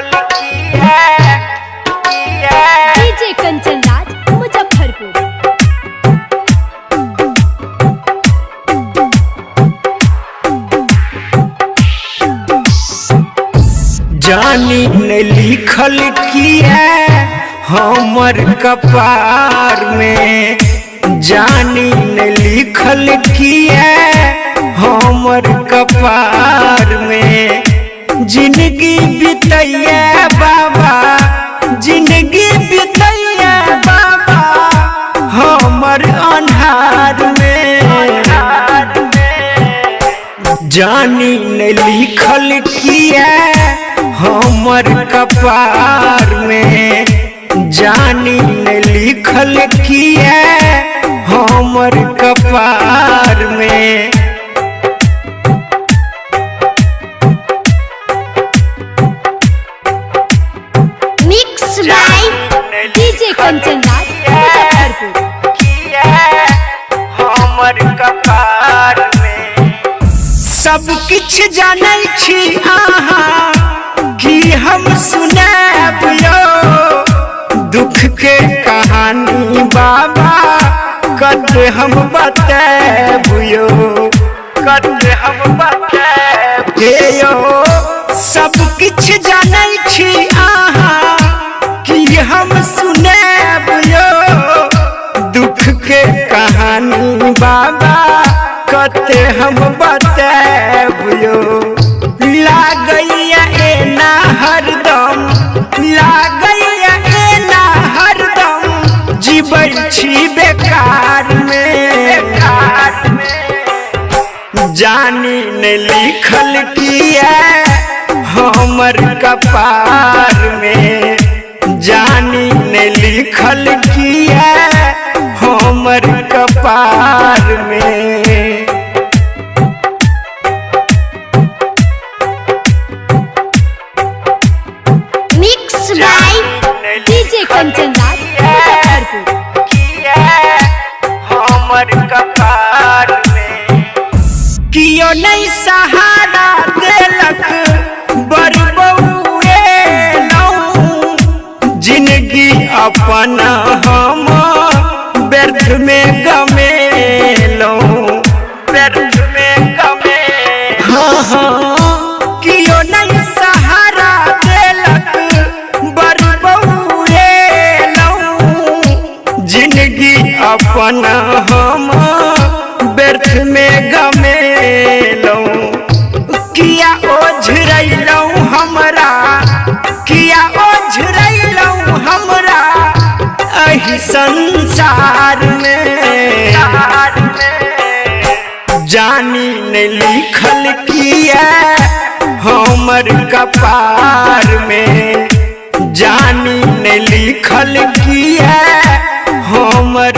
लिखल की है डीजे कंचन राज मुजफ्फरपुर। जानी ने लिखल की है हमर कपार में, जानी ने लिखल की है हमर कपार में। जिंदगी बितैया बाबा, जिंदगी बितैया बाबा हमर अन्हार में। जानी ने लिखल की है हमर कपार में, जानी ने लिखल की है हमर कपार में। Mix by DJ Kanchan Raj Muzaffarpur. हमर कपार में सब किछ जानै छी अहाँ कि हम सुनाब यो दुख के कहानी बाबा, कद हम बताब यो, कद हम बताब यो। सब किछ जानै छी अहाँ कि हम सुनाब यो दुख के कहानी बाबा, कते हम बताब यो। लागैया एना हरदम, लागैया एना हरदम जीबै छी बेकार में। जानी ने लिखल की है हमर कपार में, जानी ने लिखल की है हमर कपार में। Mix by DJ Kanchan Raj Muzaffarpur. हमर कपार में कियो नहीं सहारा देलक बड़ बउए लौं, जिंदगी अपन हम व्यर्थ में गमेलौं, व्यर्थ में गमेलौं। हाँ हाँ कियो नहीं सहारा देलक बड़ बउए लौं, जिंदगी अपन हम व्यर्थ में गमेलौं। किया ओझरैलौं हमरा, किया ओझरैलौं हमरा एहि संसार में। जानी ने लिखल की है हमर कपार में, जानी ने लिखल की है हमर